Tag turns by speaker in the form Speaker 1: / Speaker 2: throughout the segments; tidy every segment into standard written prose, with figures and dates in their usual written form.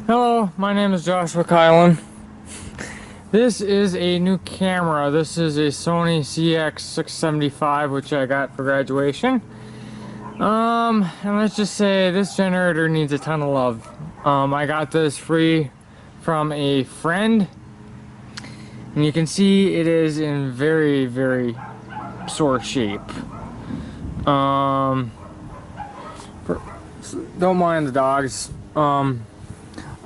Speaker 1: Hello, my name is Joshua Kylan. This is a new camera. This is a Sony CX675, which I got for graduation. And let's just say this generator needs a ton of love. I got this free from a friend, and you can see it is in very, very sore shape. Don't mind the dogs.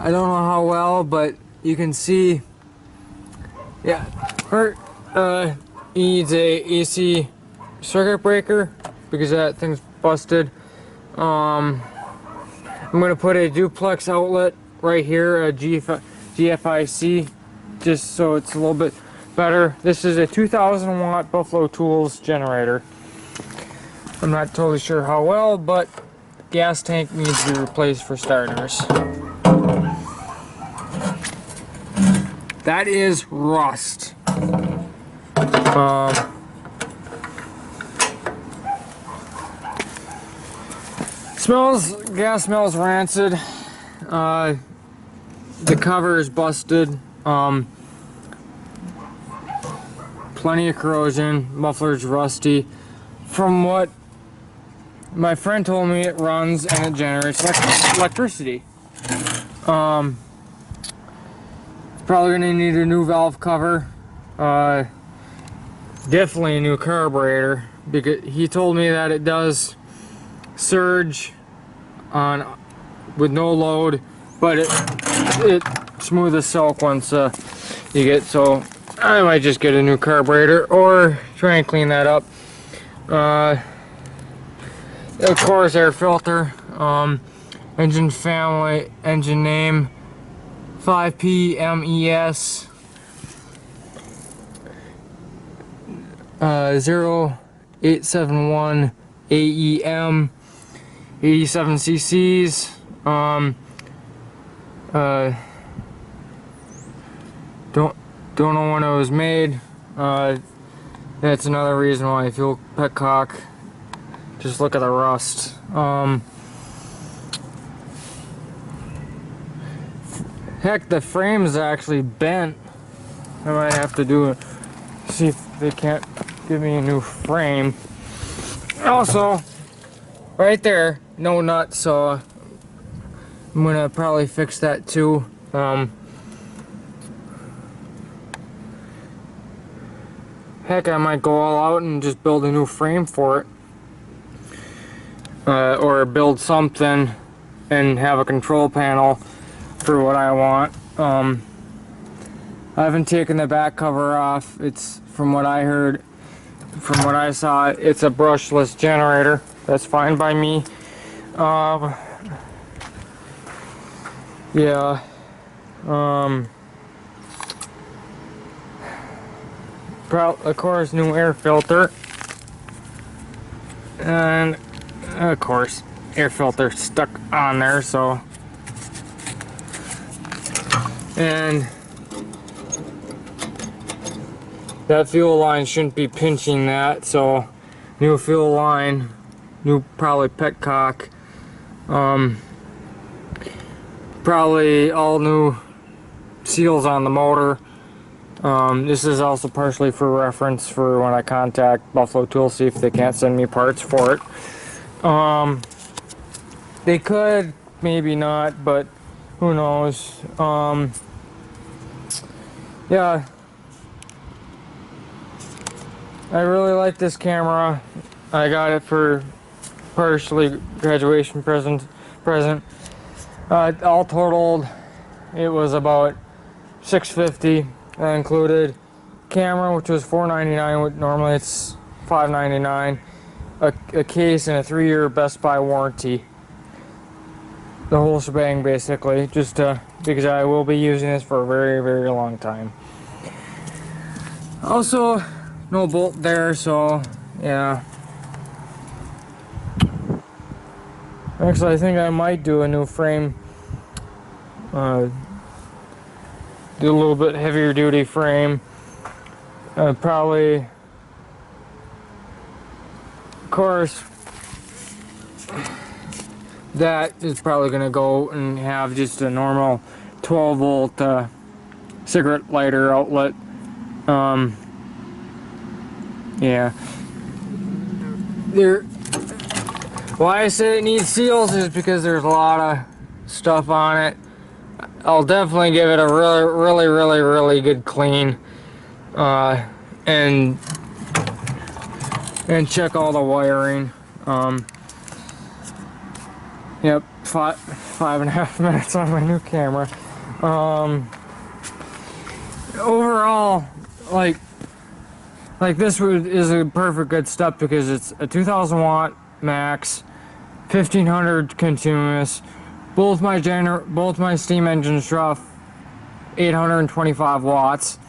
Speaker 1: I don't know how well, but you can see, yeah, her needs a AC circuit breaker because that thing's busted. I'm gonna put a duplex outlet right here, a GFIC, just so it's a little bit better. This is a 2000 watt Buffalo Tools generator. I'm not totally sure how well, but gas tank needs to be replaced for starters. That is rust. Gas smells rancid. The cover is busted. Plenty of corrosion. Muffler's rusty. From what my friend told me, it runs and it generates electricity. Probably gonna need a new valve cover. Definitely a new carburetor, because he told me that it does surge on with no load, but it smooth as silk once you get. So I might just get a new carburetor or try and clean that up. Of course, air filter, engine family, engine name 5PMES 0871 AEM, 87 cc's. Don't know when it was made. That's another reason why I feel petcock. Just look at the rust. Heck, the frame is actually bent. I might have to see if they can't give me a new frame. Also, right there, no nut, so I'm gonna probably fix that too. Heck, I might go all out and just build a new frame for it. Or build something and have a control panel for what I want. I haven't taken the back cover off. It's, from what I heard, from what I saw, it's a brushless generator. That's fine by me. Yeah. Of course, new air filter. And of course, air filter stuck on there, so. And that fuel line shouldn't be pinching that, so new fuel line, new probably petcock, probably all new seals on the motor. This is also partially for reference for when I contact Buffalo Tools, see if they can't send me parts for it. They could, maybe not, but who knows. Yeah, I really like this camera. I got it for partially graduation present. All totaled, it was about $650. That included camera, which was $499. Normally it's $599. A case and a 3-year Best Buy warranty. The whole shebang, basically, just because I will be using this for a very, very long time. Also, no bolt there, so yeah. Actually, I think I might do a new frame. Do a little bit heavier duty frame. Probably, of course, that is probably gonna go and have just a normal 12 volt cigarette lighter outlet. Yeah. Why I say it needs seals is because there's a lot of stuff on it. I'll definitely give it a really good clean, and check all the wiring. Yep, 5.5 minutes on my new camera. Overall, like this is a perfect good step because it's a 2000 watt max, 1500 continuous. Both my steam engines draw 825 watts.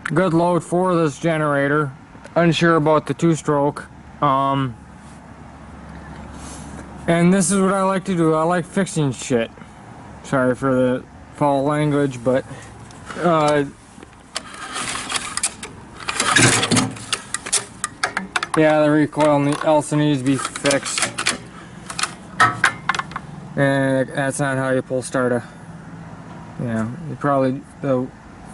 Speaker 1: Good load for this generator. Unsure about the two-stroke. And this is what I like to do. I like fixing shit. Sorry for the foul language, but yeah, the recoil also needs to be fixed. And that's not how you pull start a. Yeah, the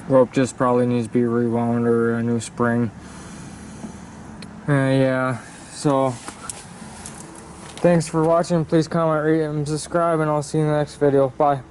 Speaker 1: rope just probably needs to be rewound or a new spring. Yeah, so thanks for watching. Please comment, rate, and subscribe, and I'll see you in the next video. Bye.